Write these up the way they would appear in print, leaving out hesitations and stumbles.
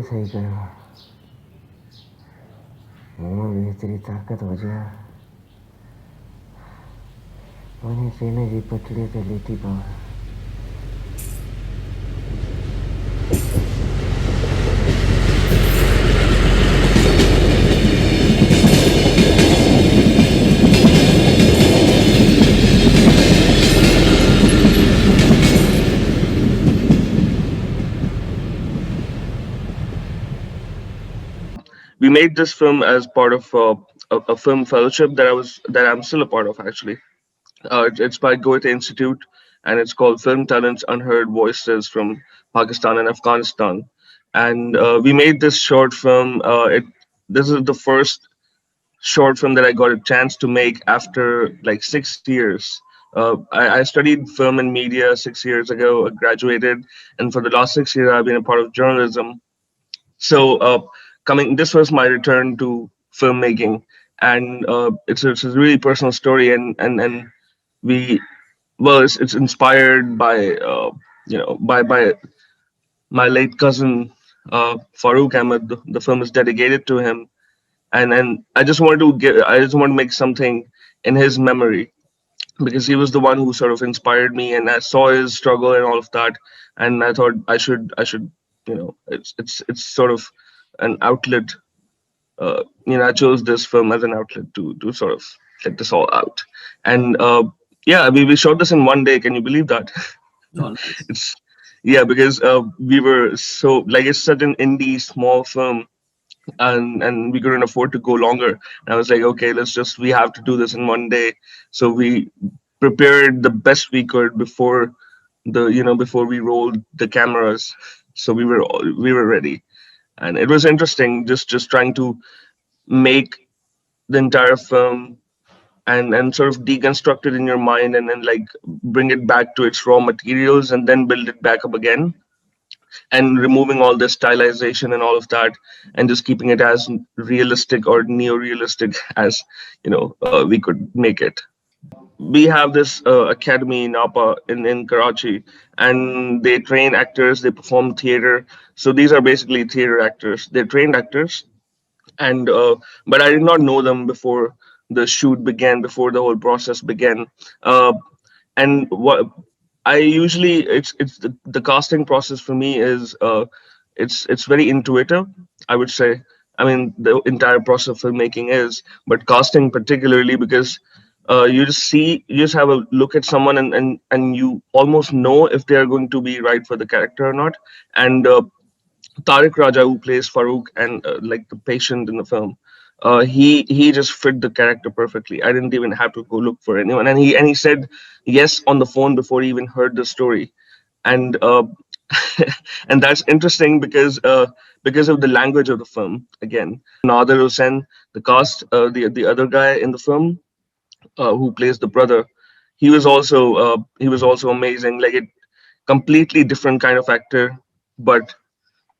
सही कयो मूं में एतिरी ताक़त हुजे हा वञी सीने जी पटड़ीअ ते लेटी पवां। We made this film as part of a film fellowship that I'm still a part of actually. It's by Goethe Institute, and it's called Film Talents Unheard Voices from Pakistan and Afghanistan. And we made this short film. This is the first short film that I got a chance to make after like 6 years. I studied film and media 6 years ago. I graduated, and for the last 6 years, I've been a part of journalism. So coming, this was my return to filmmaking, and it's a really personal story, and we well, it's inspired by by my late cousin Farouk Ahmed. The film is dedicated to him, and I just want to make something in his memory because he was the one who sort of inspired me, and I saw his struggle and all of that, and I thought I should it's sort of an outlet. I chose this film as an outlet to sort of let this all out, and yeah, we shot this in one day. Can you believe that? Oh, nice. It's yeah, because we were so like it's such an indie small film, and we couldn't afford to go longer. And I was like, okay, we have to do this in one day. So we prepared the best we could before we rolled the cameras. So we were ready, and it was interesting just trying to make the entire film and sort of deconstruct it in your mind and then like bring it back to its raw materials and then build it back up again and removing all the stylization and all of that and just keeping it as realistic or neo-realistic as we could make it. We have this academy in Napa in Karachi, and they train actors, they perform theater. So these are basically theater actors, they're trained actors. And but I did not know them before the shoot began, before the whole process began. And what I usually it's the casting process for me is it's very intuitive, I would say. I mean, the entire process of filmmaking is, but casting particularly because you just have a look at someone and you almost know if they are going to be right for the character or not. And Tariq Raja, who plays Farouk and like the patient in the film, he just fit the character perfectly. I didn't even have to go look for anyone, and he said yes on the phone before he even heard the story, and and that's interesting because of the language of the film. Again, Nader Hussain, the cast, the other guy in the film who plays the brother, he was also amazing. Like it, completely different kind of actor, but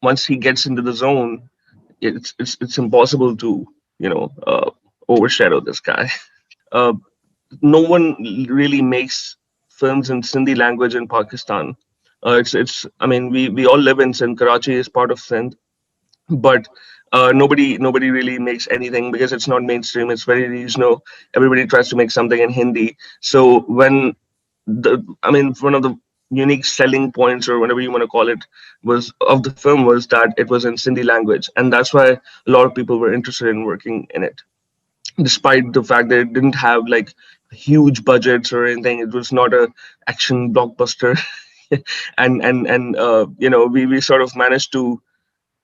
once he gets into the zone, it's impossible to overshadow this guy. Uh, no one really makes films in Sindhi language in Pakistan. It's I mean we all live in Sindh. Karachi is part of Sindh, but nobody really makes anything because it's not mainstream. It's very regional. Everybody tries to make something in Hindi. So when one of the unique selling points or whatever you want to call it was of the film was that it was in Sindhi language, and that's why a lot of people were interested in working in it, despite the fact that it didn't have like huge budgets or anything. It was not a action blockbuster, and we sort of managed to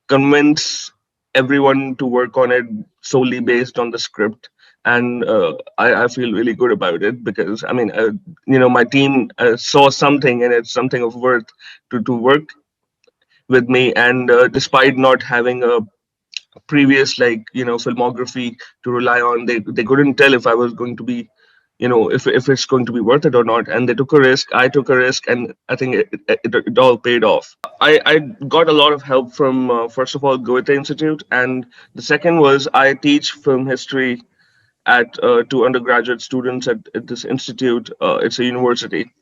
convince everyone to work on it solely based on the script. And I feel really good about it because I mean my team saw something in it, something of worth to work with me. And despite not having a previous filmography to rely on, they couldn't tell if I was going to be if it's going to be worth it or not. And they took a risk, I took a risk, and I think it all paid off. I got a lot of help from first of all Goethe Institute, and the second was I teach film history at to undergraduate students at this institute. It's a university,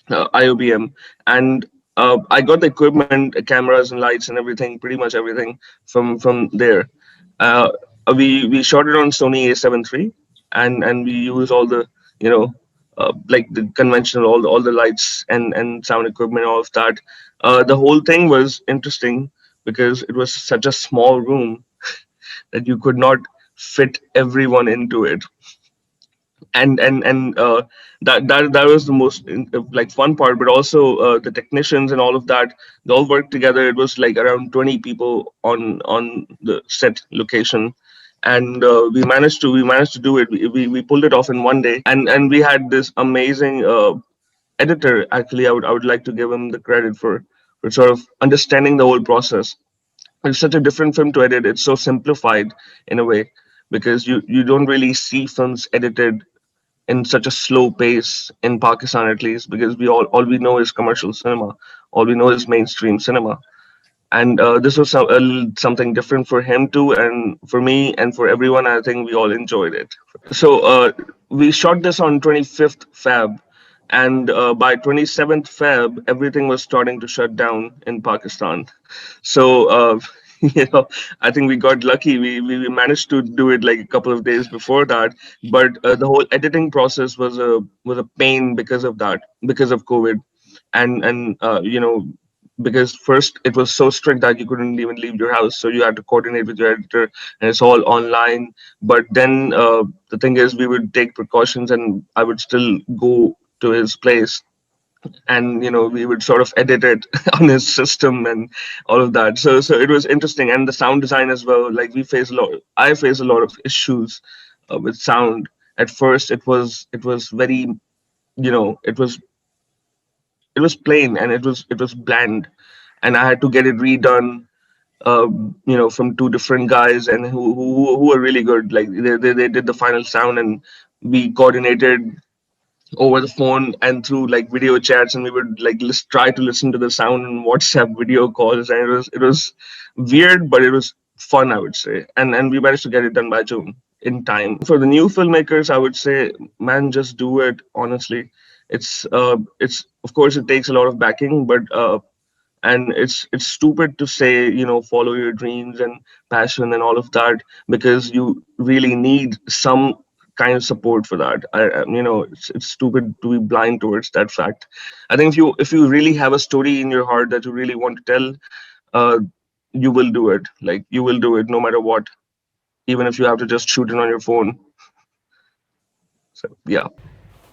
IOBM, and I got the equipment, cameras and lights and everything, pretty much everything from there. Uh, we shot it on Sony A7 III, and we use all the, you know, like the conventional, all the lights and sound equipment, all of that. The whole thing was interesting because it was such a small room that you could not fit everyone into it. And that was the most like fun part, but also the technicians and all of that, they all worked together. It was like around 20 people on the set location, and we managed to do it. We pulled it off in one day, and we had this amazing editor. Actually, I would like to give him the credit for sort of understanding the whole process. It's such a different film to edit. It's so simplified in a way, because you don't really see films edited in such a slow pace in Pakistan, at least, because all we know is commercial cinema, all we know is mainstream cinema, and this was something different for him too, and for me and for everyone. I think we all enjoyed it. So we shot this on 25th Feb, and by 27th Feb, everything was starting to shut down in Pakistan. So, you know, I think we got lucky. We managed to do it like a couple of days before that, but the whole editing process was a pain because of that, because of COVID, and you know, because first it was so strict that you couldn't even leave your house, so you had to coordinate with your editor, and it's all online. But then the thing is, we would take precautions, and I would still go to his place, and we would sort of edit it on his system and all of that. So it was interesting, and the sound design as well. Like I face a lot of issues with sound. At first it was very, it was plain, and it was bland, and I had to get it redone, from two different guys, and who are really good. Like they did the final sound, and we coordinated over the phone and through like video chats, and we would like try to listen to the sound in WhatsApp video calls, and it was weird, but it was fun, I would say, and we managed to get it done by June in time. For the new filmmakers, I would say, man, just do it. Honestly, it's of course it takes a lot of backing, but and it's stupid to say, follow your dreams and passion and all of that, because you really need some kind of support for that. It's stupid to be blind towards that fact. I think if you really have a story in your heart that you really want to tell, uh you will do it. Like, you will do it no matter what, even if you have to just shoot it on your phone. So yeah.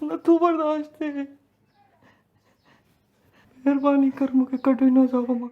न तू बर्दाश्त है मेहरबानी कर मुझे कटो ना जाओ